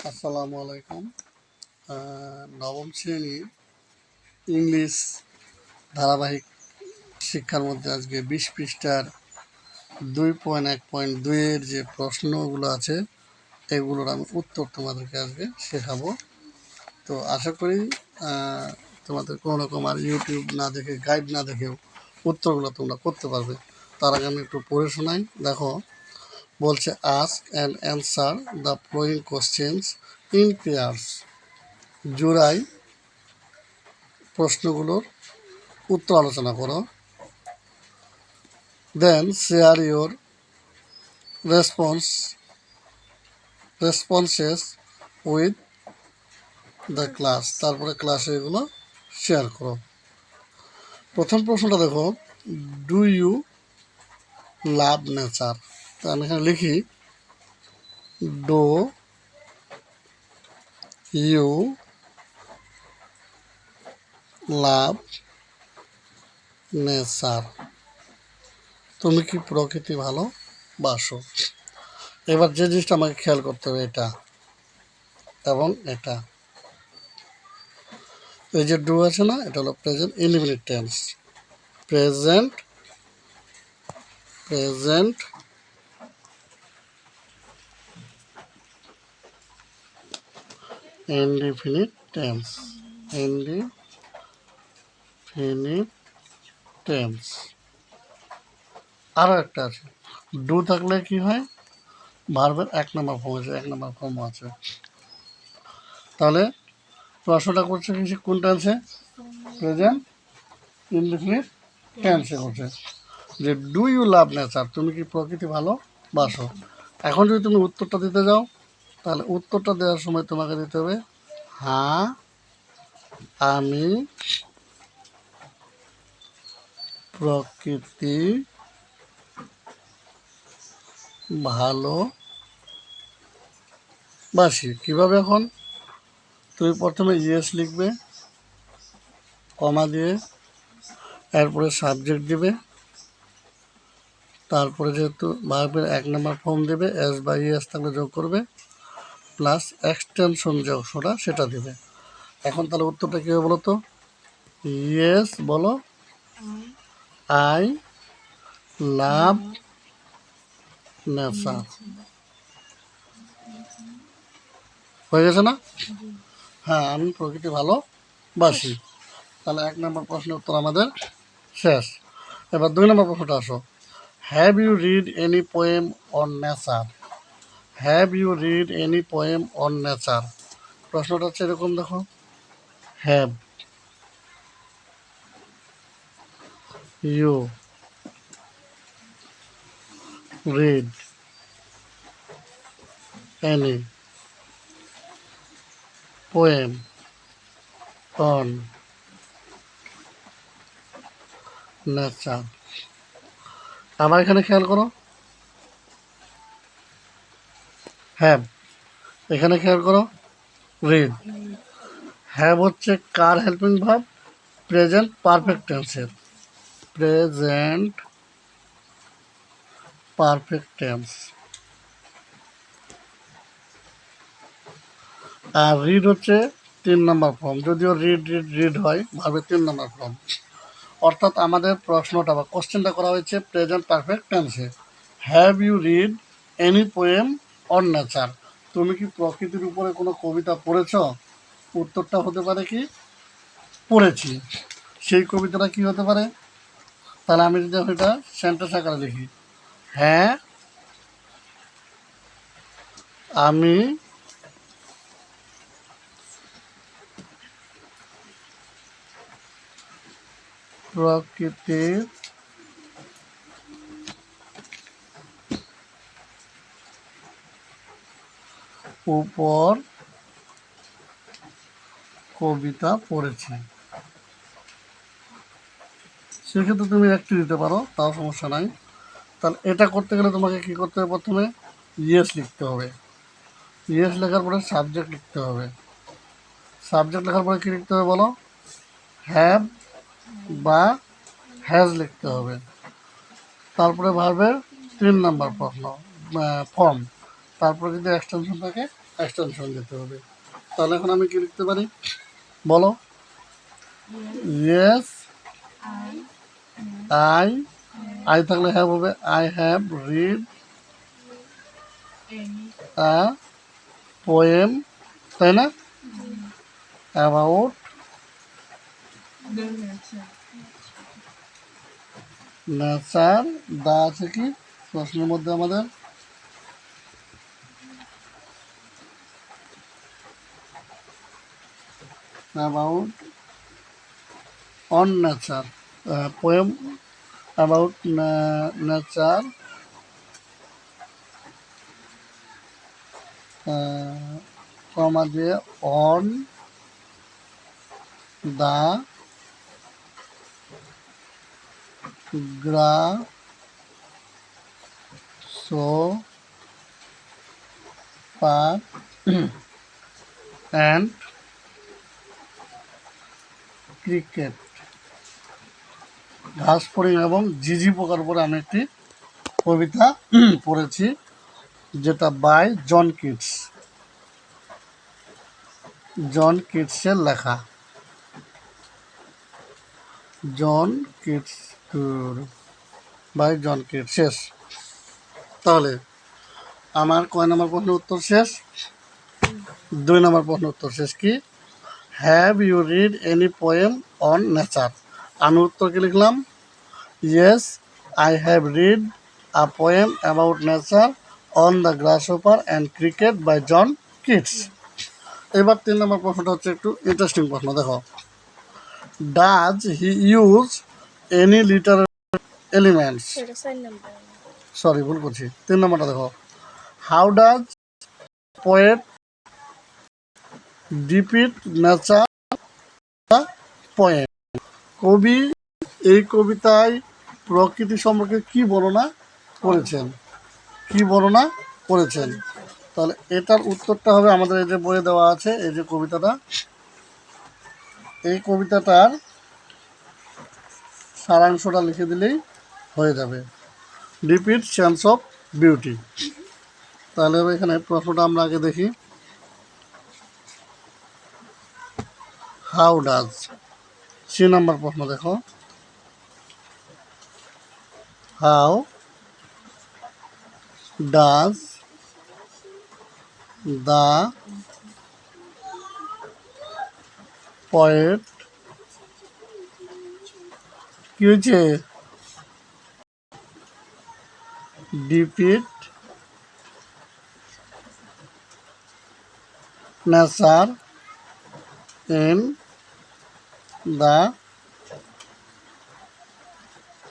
আসসালামু আলাইকুম। নবম শ্রেণীর ইংলিশ ধারাবাহিক শিক্ষার মধ্যে আজকে ২০ পৃষ্ঠার 2.1.2-এর যে প্রশ্নগুলো আছে এগুলোর আমি উত্তর তোমাদেরকে আজকে শেখাবো। তো আশা করি তোমাদের কোনো রকম আর ইউটিউব না দেখে, গাইড না দেখেও উত্তরগুলো তোমরা করতে পারবে। তার আগে আমি একটু পড়ে শোনাই। দেখো, বলছে ask and answer the following questions in pairs. জোড়ায় প্রশ্নগুলোর উত্তর আলোচনা করো। Then share your responses with the class. তারপরে ক্লাসে এগুলো শেয়ার করো। প্রথম প্রশ্নটা দেখো, ডু ইউ লাভ নেচার? তো আমি এখানে লিখি ডু ইউ লাভ নেচার? তুমি কি প্রকৃতি ভালোবাসো? এবার যে জিনিসটা আমাকে খেয়াল করতে হবে, এটা এবং এটা, এই যে ডু আছে না, এটা হলো present indefinite tense. Present indefinite tense. আরও একটা আছে, ডু থাকলে কি হয়, ভার্বের 1 নম্বর ফর্ম আছে। তাহলে প্রশ্নটা করছে কি, কোন টেন্সে? প্রেজেন্ট ইনডিফিনিট টেন্সে করছে যে ডু ইউ লাভ নেচার? তুমি কি প্রকৃতি ভালোবাসো? এখন যদি তুমি উত্তরটা দিতে যাও, তাহলে উত্তরটা দেওয়ার সময় তোমাকে দিতে হবে হ্যাঁ আমি প্রকৃতি ভালোবাসি। কিভাবে? এখন তুমি প্রথমে ইয়েস লিখবে কমা দিয়ে, এরপরে সাবজেক্ট দিবে, তারপরে যেহেতু ভার্বের 1 নম্বর ফর্ম দেবে, এস বা ইয়েস থাকলে যোগ করবে, প্লাস এক্সটেনশন যে অংশটা সেটা দিবে। এখন তাহলে উত্তরটা কী হবে বলো তো? ইয়েস বলো, আই লাভ নেচার। হয়ে গেছে না? হ্যাঁ, আমি প্রকৃতি ভালোবাসি। তাহলে 1 নম্বর প্রশ্নের উত্তর আমাদের শেষ। এবার 2 নম্বর প্রশ্নটা আসো। Have you read any poem on nature? Have you read any poem on nature? প্রশ্নটা হচ্ছে এরকম, দেখো, have you read any poem on nature? আবার এখানে খেয়াল করো, হ্যাভ, এখানে খেয়াল করো রিড। হ্যাভ হচ্ছে কার হেল্পিং ভার্ব? প্রেজেন্ট পারফেক্ট টেন্সের। Present perfect tense. আর রিড হচ্ছে 3 নম্বর ফর্ম, যদিও রিড হয় ভাবে 3 নম্বর ফর্ম। অর্থাৎ আমাদের প্রশ্নটা বা কোশ্চেনটা করা হয়েছে প্রেজেন্ট পারফেক্ট টেন্সে। Have you read any poem on nature? তুমি কি প্রকৃতির উপরে কোনো কবিতা পড়েছ? উত্তরটা হতে পারে কি, পড়েছি। সেই কবিতাটা কি হতে পারে? তাহলে আমি যদি এটা সেন্টেন্স আকারে লিখি, হ্যাঁ আমি প্রকৃতির উপর কবিতা পড়েছি। সেক্ষেত্রে তুমি একটি দিতে পারো, তাও সমস্যা নাই। তাহলে এটা করতে গেলে তোমাকে কি করতে হবে? প্রথমে ইয়েস লিখতে হবে। ইয়েস লেখার পরে সাবজেক্ট লিখতে হবে। সাবজেক্ট লেখার পরে কী লিখতে হবে বলো? হ্যাভ বা হ্যাজ লিখতে হবে। তারপরে ভার্বের 3 নম্বর ফর্ম। তারপরে যদি এক্সটেনশন থাকে এক্সটেনশন দিতে হবে। তাহলে এখন আমি কি লিখতে পারি বলো? ইয়েস আই, আই থাকলে হ্যাভ হবে, I have read a poem, তাই না, অ্যাবাউট নেচার। দা আছে কি প্রশ্নের মধ্যে আমাদের? About on nature, poem about nature, comma দিয়ে on the grasshopper and cricket। ঘাস ফড়িং এবং ঝিঝি পোকার উপরে আমি একটি কবিতা পড়েছি, যেটা বাই জন কিটস, জন কিটসের লেখা। John Keats by John Keats. শেষ। তাহলে আমার কয় নম্বর প্রশ্নের উত্তর শেষ? 2 নম্বর প্রশ্নের উত্তর শেষ। কি? Have you read any poem on nature? আমি উত্তর কি লিখলাম? Yes I have read a poem about nature on the grasshopper and cricket by John Keats. এবার 3 নম্বর প্রশ্নটা হচ্ছে একটু ইন্টারেস্টিং প্রশ্ন। দেখো, does he use any literary elements? Sorry, ভুল করছি। 3 নম্বরটা দেখো, how does poet depict nature poem? কবি এই কবিতায় প্রকৃতি সম্পর্কে কি বর্ণনা করেছেন? কি বর্ণনা করেছেন? তাহলে এটার উত্তরটা হবে আমাদের এই যে বইয়ে দেওয়া আছে, এই যে কবিতাটা, এই কবিতাটার সারাংশটা লিখে দিলেই হয়ে যাবে। Defeat sense of beauty. তাহলে এখানে প্রশ্নটা আমরা আগে দেখি। হাউ ডাজ, 3 নম্বর প্রশ্ন দেখো, হাউ ডাজ দ্য পয়েট, কি হয়েছে, defeat nature in the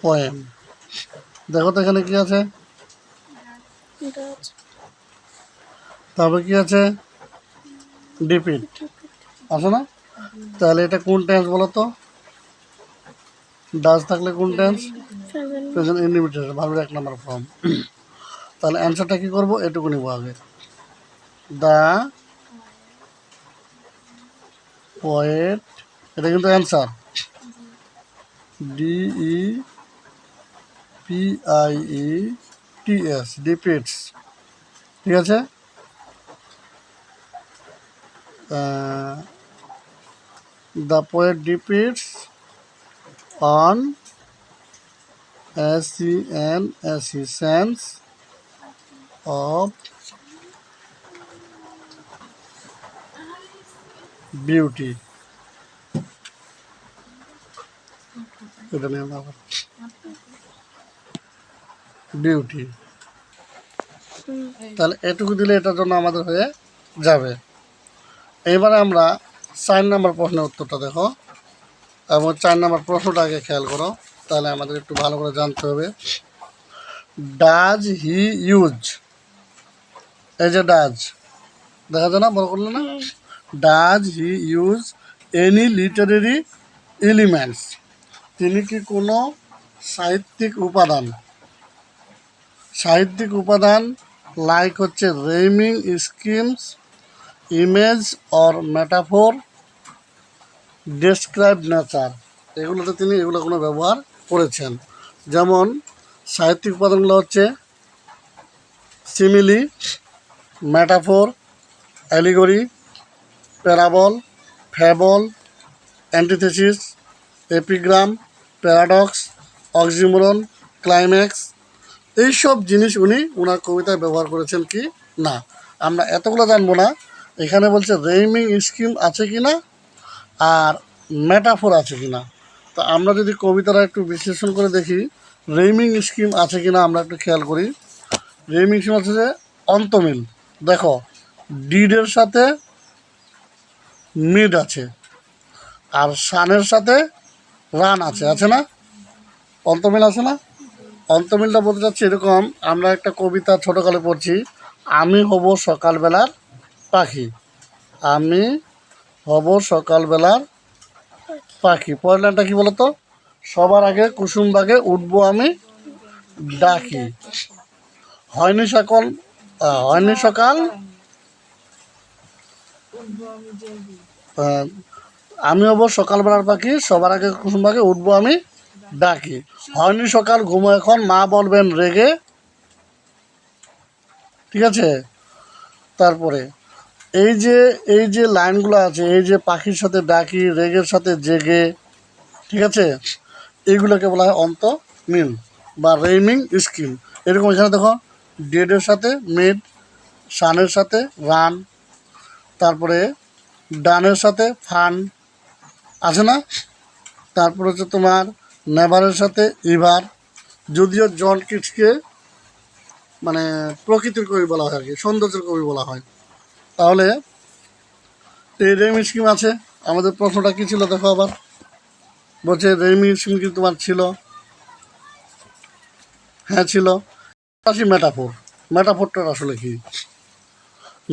poem? দেখো তো এখানে কি আছে, তারপরে কি আছে, ডিপিট আছে না? তাহলে এটা কোন টেন্স বলো তো? ডাজ থাকলে কোন টেন্স? প্রেজেন্ট ইনডিফিনিট, ভার্বের 1 নম্বর ফর্ম। তাহলে অ্যান্সারটা কি করব, এটুকু নিব আগে। দ্য পোয়েট, এটা কিন্তু answer, D E P I E T S, depicts, ঠিক আছে। The poet depicts on SENSE sense of beauty. এটা নিয়ে আমরা বিউটি, তাহলে এটুকু দিলে এটার জন্য আমাদের হয়ে যাবে। এবারে আমরা 4 নম্বর প্রশ্নের উত্তরটা দেখো, এবং 4 নম্বর প্রশ্নটা আগে খেয়াল করো, তাহলে আমাদের একটু ভালো করে জানতে হবে। ডাজ হি ইউজ, এই যে ডাজ দেখা যায় না, বড় করলো না, does he use any literary elements? তিনি কি কোনো সাহিত্যিক উপাদান, সাহিত্যিক উপাদান লাইক হচ্ছে রেইমিং schemes, image or metaphor, describe nature, এগুলোতে তিনি এগুলো কোনো ব্যবহার করেছেন? যেমন সাহিত্যিক উপাদানগুলো হচ্ছে simile, metaphor, allegory, parable, fable, antithesis, epigram, paradox, oxymoron, climax, এইসব জিনিস উনি ওনার কবিতায় ব্যবহার করেছেন কি না। আমরা এতগুলো জানবো না। এখানে বলছে রেইমিং স্কিম আছে কি না আর মেটাফোর আছে কি না। তো আমরা যদি কবিতাটা একটু বিশ্লেষণ করে দেখি রেইমিং স্কিম আছে কি না আমরা একটু খেয়াল করি। রেইমিং স্কিম আছে যে অন্তমিল, দেখো ডিডের সাথে মিড আছে আর সানের সাথে রান আছে, আছে না? অন্তমিল আছে না? অন্তমিলটা বলতে চাচ্ছি এরকম, আমরা একটা কবিতা ছোটোকালে পড়ছি, আমি হব সকালবেলার পাখি, আমি হব সকালবেলার পাখি। পরের লাইনটা কী বলো তো? সবার আগে কুসুম বাগে উঠবো আমি ডাকি, হয়নি সকাল হয়নি সকাল আমি হব সকালবেলার পাখি, সবার আগে কুসুম বাগে উঠবো আমি ডাকি, হয়নি সকাল ঘুমো এখন মা বলবেন রেগে, ঠিক আছে? তারপরে এই যে লাইনগুলো আছে, এই যে পাখির সাথে ডাকি, রেগের সাথে জেগে, ঠিক আছে, এইগুলোকে বলা হয় অন্তমিল বা রেইমিং স্কিম। এরকম এখানে দেখো ডেডের সাথে মেড, সানের সাথে রান, তারপরে ডানের সাথে ফান, আছে না? তারপর হচ্ছে তোমার নেভারের সাথে ইভার, যদিও জন কিটসকে মানে প্রকৃতির কবি বলা হয় আর কি, সৌন্দর্যের কবি বলা হয়। তাহলে এই রেইমিং স্কিম আছে। আমাদের প্রশ্নটা কী ছিল দেখো আবার, বলছে রেইমিং স্কিম কি তোমার ছিল? হ্যাঁ ছিল। আসি মেটাফোর, মেটাফোরটার আসলে কি?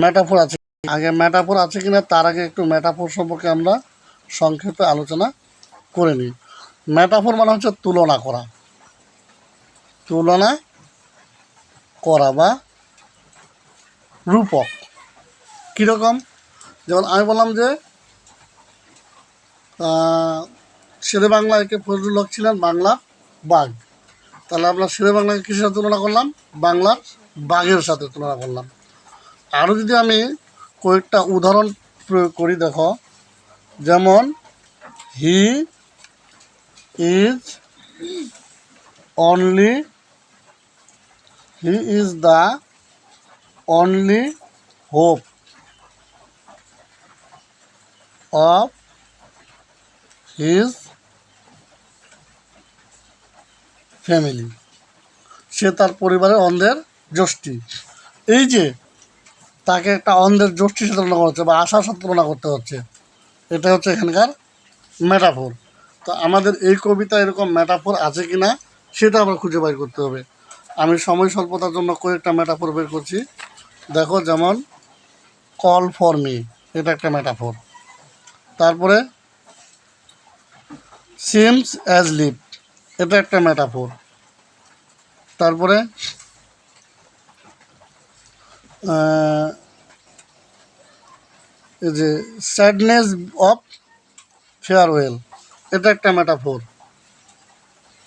মেটাফোর আছে, আগে মেটাফোর আছে কিনা তার আগে একটু মেটাফোর সম্পর্কে আমরা সংক্ষেপে আলোচনা করে নিই। মেটাফোর মানে হচ্ছে তুলনা করা, তুলনা করা বা রূপক। কীরকম? যেমন আমি বললাম যে শেরে বাংলা একে ফজলুল হক ছিলেন বাংলা বাঘ, তাহলে আমরা শেরে বাংলাকে কিসের সাথে তুলনা করলাম? বাংলা বাঘের সাথে তুলনা করলাম। আরও যদি আমি কয়েকটা উদাহরণ প্রয়োগ করি দেখো, যেমন he is only, he is the only hope of his family, সে তার পরিবারের অন্ধের যষ্টি। এই যে তাকে একটা অন্ধের যষ্টির সাথে তুলনা করছে বা আশার সাথে তুলনা করতে হচ্ছে, এটা হচ্ছে এখানকার মেটাফোর। তো আমাদের এই কবিতা এরকম মেটাফোর আছে কি না সেটা আমরা খুঁজে বের করতে হবে। আমি সময় স্বল্পতার জন্য কয়েকটা মেটাফোর বের করছি। দেখো যেমন কল ফর মি, এটা একটা মেটাফোর। তারপরে সিমস অ্যাজ লিভ, এটা একটা মেটাফোর। তারপরে এই যে স্যাডনেস অফ ফেয়ারওয়েল, এটা একটা মেটাফোর।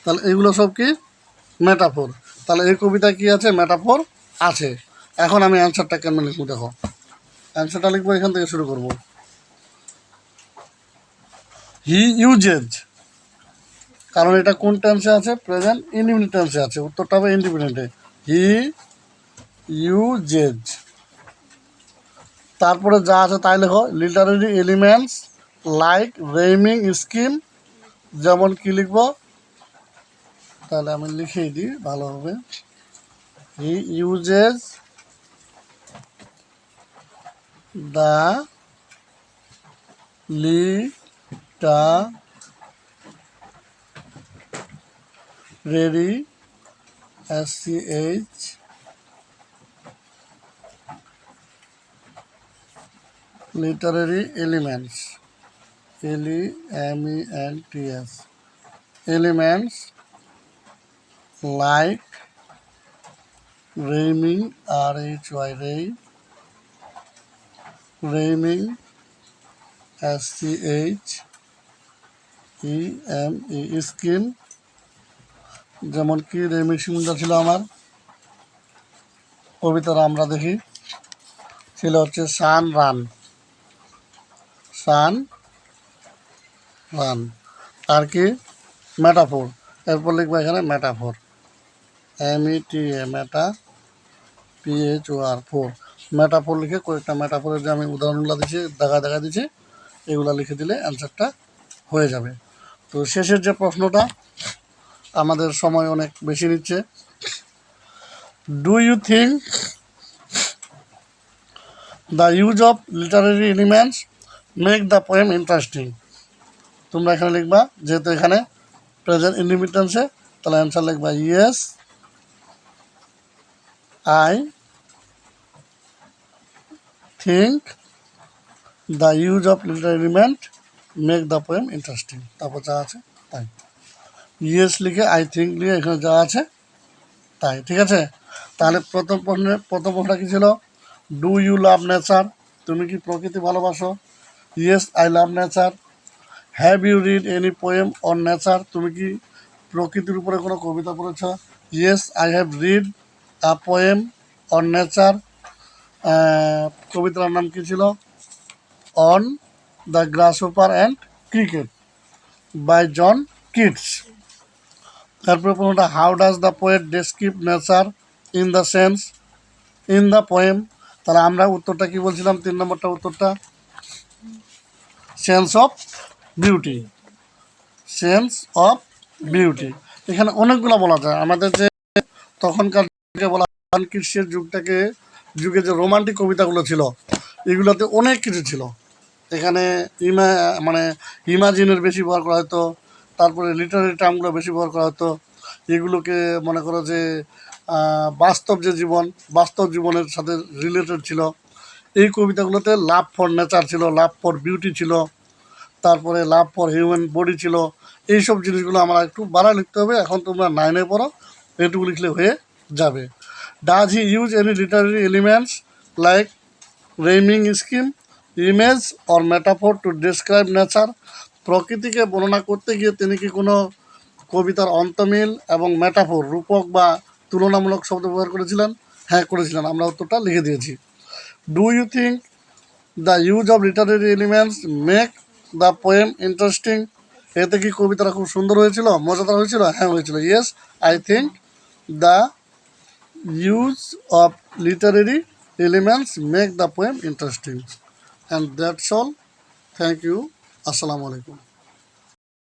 তাহলে এগুলো সব কি? মেটাফোর। তাহলে এই কবিতায় কী আছে? মেটাফোর আছে। এখন আমি অ্যান্সারটা কেন লিখবো দেখো, অ্যান্সারটা লিখবো এখান থেকে শুরু করব। হি ইউজেজ, কারণ এটা কোন টেন্সে আছে? প্রেজেন্ট ইনডিফিনিট টেন্সে আছে, উত্তরটা হবে ইনডিফিনিটে, হি ইউজেজ। তারপরে যা আছে তাই লেখো, literary elements like rhyming scheme, যেমন কি লিখবো? তাহলে আমি লিখেই দিই ভালো হবে, he uses the literary SCH literary elements, LEMENTS, elements like rhyming, RHY, rhyming, SCHEME, scheme, যেমন কি রেমিং স্কিমটা ছিল আমার কবিতার আমরা দেখি, ছিল হচ্ছে সান রান, সান রান। আর কি মেটাফোর, এরপর লিখবো এখানে মেটাফোর, META, মেটা PHOR, ফোর। মেটাফোর লিখে কয়েকটা মেটাফোরের যে আমি উদাহরণগুলো দিচ্ছি, দেখা দিচ্ছি, এগুলো লিখে দিলে অ্যান্সারটা হয়ে যাবে। তো শেষের যে প্রশ্নটা, আমাদের সময় অনেক বেশি নিচ্ছে। Do you think the use of literary elements make the poem interesting? তোমরা এখানে লিখবা, যেহেতু এখানে প্রেজেন্ট ইন্ডিপেন্ডেন্সে, তাহলে অ্যান্সার লিখবা yes I think the use of literary element make the poem interesting. তারপর যা আছে তাই, ইয়েস লিখে আই থিঙ্ক লিখে এখানে যা আছে তাই, ঠিক আছে। তাহলে প্রথম প্রশ্নটা কী ছিল? Do you love nature? তুমি কি প্রকৃতি ভালোবাসো? Yes I love nature. Have you read any poem on nature? তুমি কি প্রকৃতির উপরে কোনো কবিতা পড়েছ? Yes I have read a poem on nature. কবিতার নাম কী ছিল? On the grasshopper and cricket by John Keats. তারপরে কোনটা, how does the poet describe nature in the sense in the poem? তাহলে আমরা উত্তরটা কি বলছিলাম? 3 নম্বরটা উত্তরটা sense of beauty, sense of beauty. এখানে অনেকগুলো বলা যায়। আমাদের যে তখনকার বলা কিটসের যুগে যে রোমান্টিক কবিতাগুলো ছিল, এগুলোতে অনেক কিছু ছিল। এখানে মানে ইমাজিনের বেশি ব্যবহার করা হতো, তারপরে লিটারেরি টার্মগুলো বেশি ব্যবহার করা হতো। এগুলোকে মনে করো যে বাস্তব জীবনের সাথে রিলেটেড ছিল। এই কবিতাগুলোতে লাভ ফর নেচার ছিল, লাভ ফর বিউটি ছিল, তারপরে লাভ ফর হিউম্যান বডি ছিল। এইসব জিনিসগুলো আমরা একটু বাড়ায় লিখতে হবে। এখন তোমরা 9-এ পড়ো, এটুকু লিখলে হয়ে যাবে। Does he use any literary elements like rhyming scheme, image or metaphor to describe nature? প্রকৃতিকে বর্ণনা করতে গিয়ে তিনি কি কোনো কবিতার অন্তমিল এবং মেটাফোর, রূপক বা তুলনামূলক শব্দ ব্যবহার করেছিলেন? হ্যাঁ, করেছিলেন। আমরা উত্তরটা লিখে দিয়েছি। Do you think the use of literary elements make the poem interesting? এতে কি কবিতাটা খুব সুন্দর হয়েছিল, মজাদার হয়েছিল? হ্যাঁ, হয়েছিল। Yes I think the use of literary elements make the poem interesting. And that's all. Thank you. আসসালামু আলাইকুম।